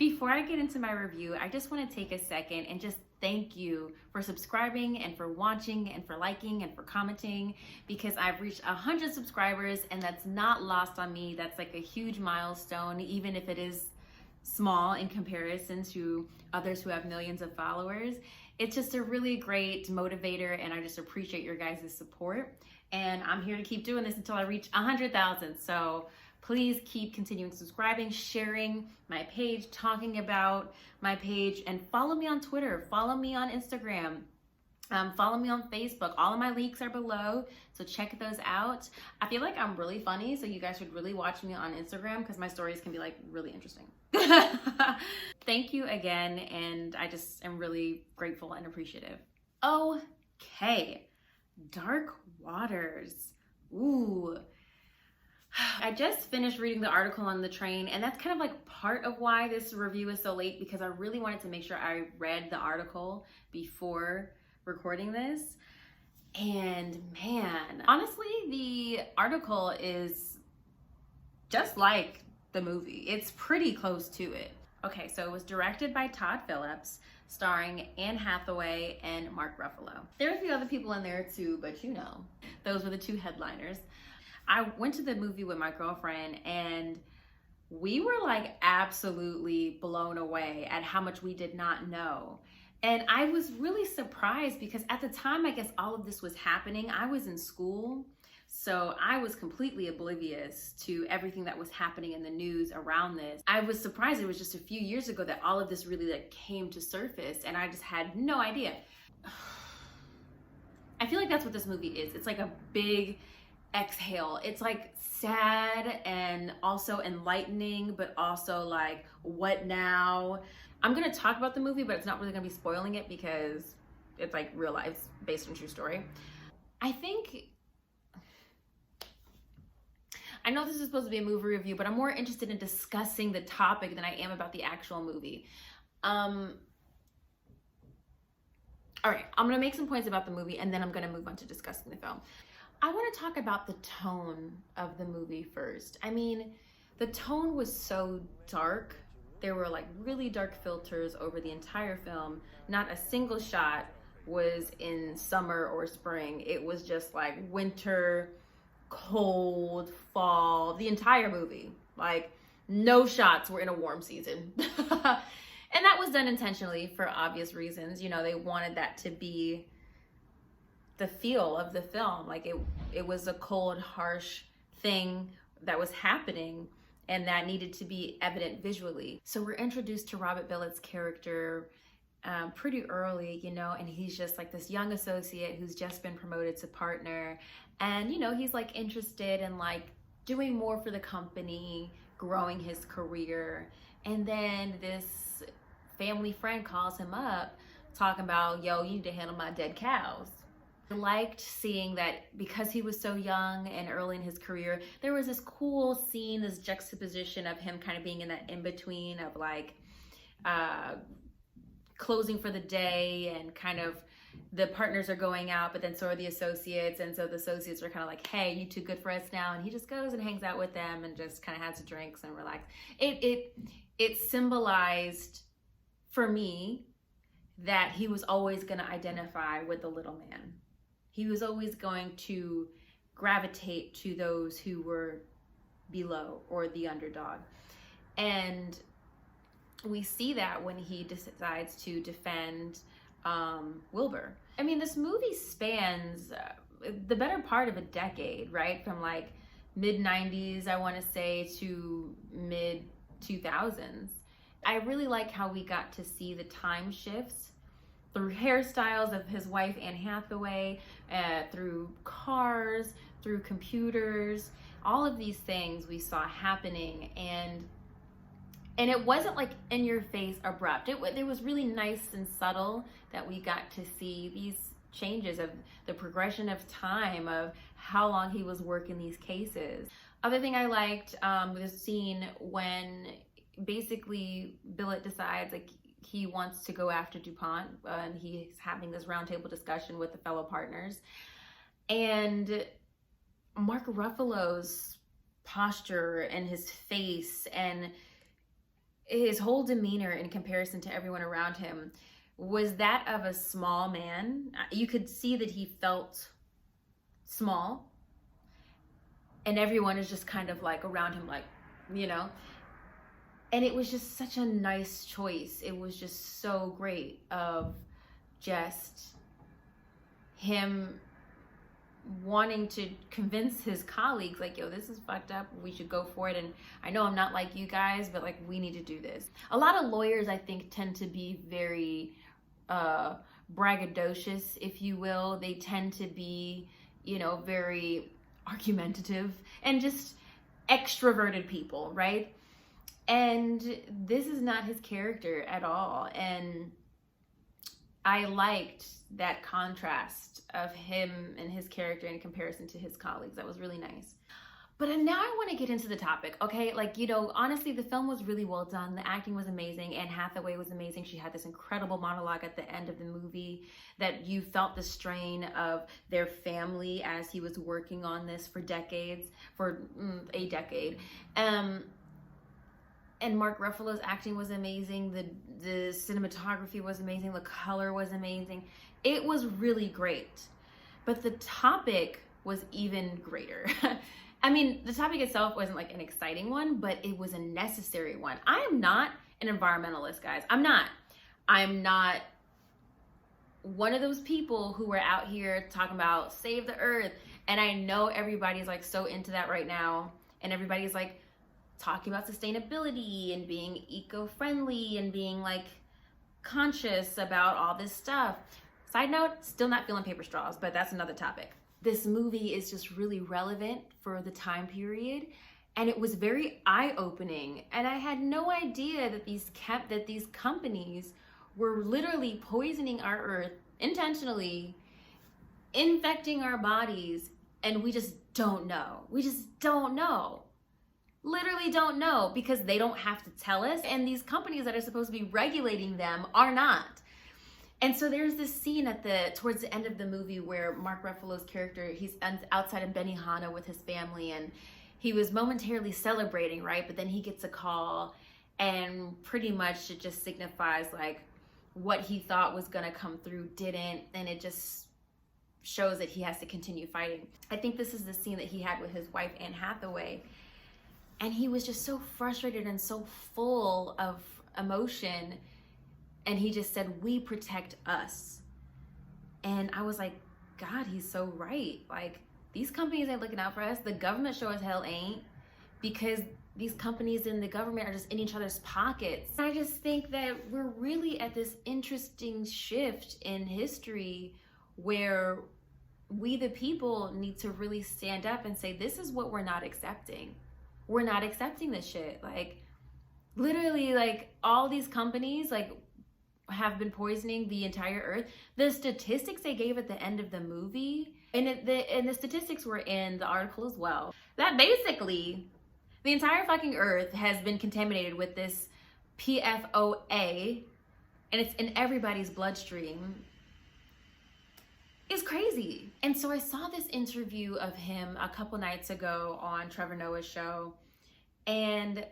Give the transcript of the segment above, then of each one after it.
Before I get into my review, I just want to take a second and just thank you for subscribing and for watching and for liking and for commenting, because I've reached 100 subscribers and that's not lost on me. That's like a huge milestone, even if it is small in comparison to others who have millions of followers. It's just a really great motivator and I just appreciate your guys' support. And I'm here to keep doing this until I reach 100,000. So please keep continuing subscribing, sharing my page, talking about my page, and follow me on Twitter, follow me on Instagram, follow me on Facebook. All of my links are below, so check those out. I feel like I'm really funny, so you guys should really watch me on Instagram because my stories can be like really interesting. Thank you again, and I just am really grateful and appreciative. Okay, Dark Waters. Ooh. I just finished reading the article on the train, and that's kind of like part of why this review is so late, because I really wanted to make sure I read the article before recording this. And man, honestly, the article is just like the movie. It's pretty close to it. Okay, so it was directed by Todd Phillips, starring Anne Hathaway and Mark Ruffalo. There are a few other people in there too, but you know, those were the two headliners. I went to the movie with my girlfriend and we were like absolutely blown away at how much we did not know. And I was really surprised because at the time, I guess all of this was happening, I was in school. So I was completely oblivious to everything that was happening in the news around this. I was surprised it was just a few years ago that all of this really like came to surface, and I just had no idea. I feel like that's what this movie is. It's like a big exhale. It's like sad and also enlightening, but also like, what now? I'm gonna talk about the movie, but it's not really gonna be spoiling it because it's like real life, based on true story. I know this is supposed to be a movie review, but I'm more interested in discussing the topic than I am about the actual movie. All right, I'm gonna make some points about the movie and then I'm gonna move on to discussing the film. I want to talk about the tone of the movie first. I mean, the tone was so dark. There were like really dark filters over the entire film. Not a single shot was in summer or spring. It was just like winter, cold, fall, the entire movie. Like no shots were in a warm season. And that was done intentionally for obvious reasons. You know, they wanted that to be the feel of the film. Like it was a cold, harsh thing that was happening and that needed to be evident visually. So we're introduced to Robert Billett's character pretty early, you know, and he's just like this young associate who's just been promoted to partner. And, you know, he's like interested in like doing more for the company, growing his career. And then this family friend calls him up talking about, yo, you need to handle my dead cows. I liked seeing that because he was so young and early in his career, there was this cool scene, this juxtaposition of him kind of being in that in-between of like closing for the day, and kind of the partners are going out, but then so are the associates. And so the associates are kind of like, hey, you too good for us now. And he just goes and hangs out with them and just kind of has drinks and relax. It symbolized for me that he was always going to identify with the little man. He was always going to gravitate to those who were below or the underdog. And we see that when he decides to defend Wilbur. I mean, this movie spans the better part of a decade, right? From like mid-90s, I want to say, to mid-2000s. I really like how we got to see the time shifts through hairstyles of his wife, Anne Hathaway, through cars, through computers, all of these things we saw happening. And it wasn't like in your face abrupt. It was really nice and subtle that we got to see these changes of the progression of time, of how long he was working these cases. Other thing I liked, the scene when basically Billett decides like he wants to go after DuPont, and he's having this roundtable discussion with the fellow partners. And Mark Ruffalo's posture and his face, and his whole demeanor in comparison to everyone around him was that of a small man. You could see that he felt small, and everyone is just kind of like around him, like, you know. And it was just such a nice choice. It was just so great of just him wanting to convince his colleagues, like, yo, this is fucked up, we should go for it, and I know I'm not like you guys, but like, we need to do this. A lot of lawyers, I think, tend to be very braggadocious, if you will. They tend to be, you know, very argumentative and just extroverted people, right? And this is not his character at all. And I liked that contrast of him and his character in comparison to his colleagues. That was really nice. But now I want to get into the topic, okay? Like, you know, honestly, the film was really well done. The acting was amazing. Anne Hathaway was amazing. She had this incredible monologue at the end of the movie that you felt the strain of their family as he was working on this for decades, for a decade. And Mark Ruffalo's acting was amazing. The cinematography was amazing. The color was amazing. It was really great. But the topic was even greater. I mean, the topic itself wasn't like an exciting one, but it was a necessary one. I am not an environmentalist, guys. I'm not one of those people who are out here talking about save the earth. And I know everybody's like so into that right now. And everybody's like talking about sustainability and being eco-friendly and being like conscious about all this stuff. Side note, still not feeling paper straws, but that's another topic. This movie is just really relevant for the time period, and it was very eye-opening. And I had no idea that these companies were literally poisoning our earth intentionally, infecting our bodies, and we just don't know. We just don't know. Literally don't know, because they don't have to tell us, and these companies that are supposed to be regulating them are not. And so there's this scene towards the end of the movie where Mark Ruffalo's character, he's outside of Benihana with his family, and he was momentarily celebrating, right? But then he gets a call, and pretty much it just signifies like what he thought was gonna come through didn't, and it just shows that he has to continue fighting. I think this is the scene that he had with his wife, Anne Hathaway, and he was just so frustrated and so full of emotion. And he just said, we protect us. And I was like, God, he's so right. Like, these companies ain't looking out for us. The government sure as hell ain't, because these companies and the government are just in each other's pockets. I just think that we're really at this interesting shift in history where we, the people, need to really stand up and say, this is what we're not accepting. We're not accepting this shit. Like, literally, like, all these companies, like, have been poisoning the entire earth. The statistics they gave at the end of the movie, and the statistics were in the article as well, that basically the entire fucking earth has been contaminated with this PFOA, and it's in everybody's bloodstream. It's crazy. And so I saw this interview of him a couple nights ago on Trevor Noah's show, and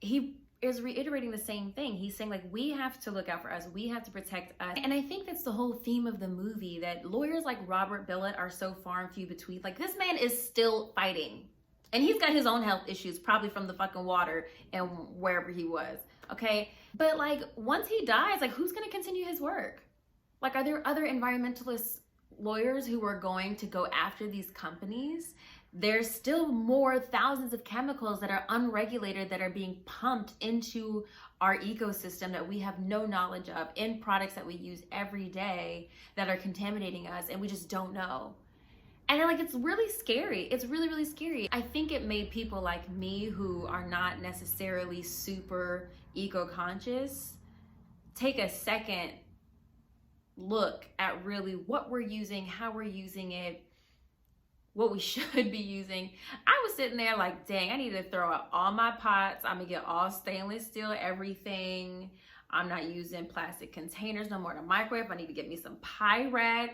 he is reiterating the same thing. He's saying, like, we have to look out for us. We have to protect us. And I think that's the whole theme of the movie, that lawyers like Robert Billet are so far and few between. Like, this man is still fighting. And he's got his own health issues, probably from the fucking water and wherever he was, okay? But, like, once he dies, like, who's gonna continue his work? Like, are there other environmentalist lawyers who are going to go after these companies? There's still more thousands of chemicals that are unregulated that are being pumped into our ecosystem that we have no knowledge of, in products that we use every day that are contaminating us, and we just don't know. And like, it's really scary. It's really, really scary. I think it made people like me, who are not necessarily super eco-conscious, take a second look at really what we're using, how we're using it, what we should be using. I was sitting there like, dang, I need to throw out all my pots. I'm gonna get all stainless steel, everything. I'm not using plastic containers no more to microwave. I need to get me some Pyrex.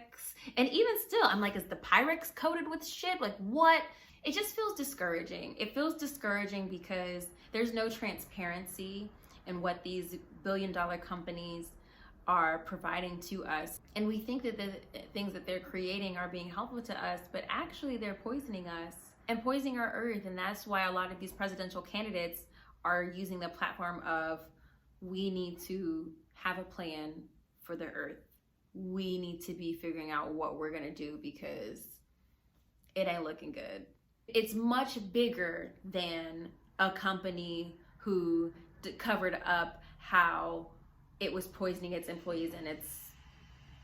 And even still, I'm like, is the Pyrex coated with shit? Like, what? It just feels discouraging. It feels discouraging because there's no transparency. and what these billion-dollar companies are providing to us. And we think that the things that they're creating are being helpful to us, but actually they're poisoning us and poisoning our earth. And that's why a lot of these presidential candidates are using the platform of, we need to have a plan for the earth. We need to be figuring out what we're gonna do because it ain't looking good. It's much bigger than a company who covered up how it was poisoning its employees in its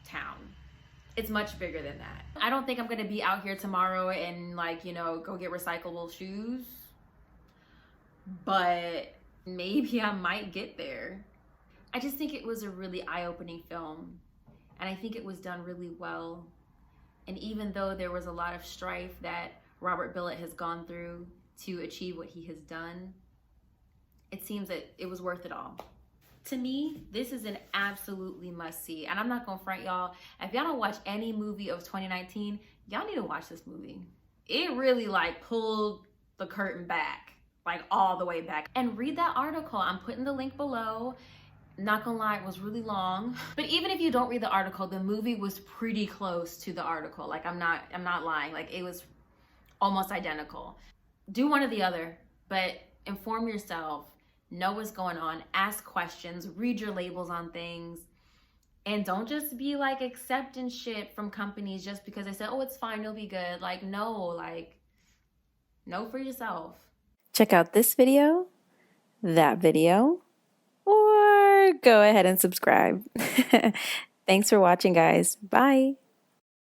town. It's much bigger than that. I don't think I'm gonna be out here tomorrow and like, you know, go get recyclable shoes, but maybe I might get there. I just think it was a really eye-opening film, and I think it was done really well. And even though there was a lot of strife that Robert Billet has gone through to achieve what he has done, it seems that it was worth it all. To me, this is an absolutely must-see. And I'm not gonna front y'all, if y'all don't watch any movie of 2019, y'all need to watch this movie. It really like pulled the curtain back, like all the way back. And read that article, I'm putting the link below. Not gonna lie, it was really long. But even if you don't read the article, the movie was pretty close to the article. Like I'm not lying, like it was almost identical. Do one or the other, but inform yourself. Know what's going on, ask questions, read your labels on things, and don't just be like accepting shit from companies just because they said, oh, it's fine, you'll be good. Like, no, like, know for yourself. Check out this video, that video, or go ahead and subscribe. Thanks for watching, guys. Bye.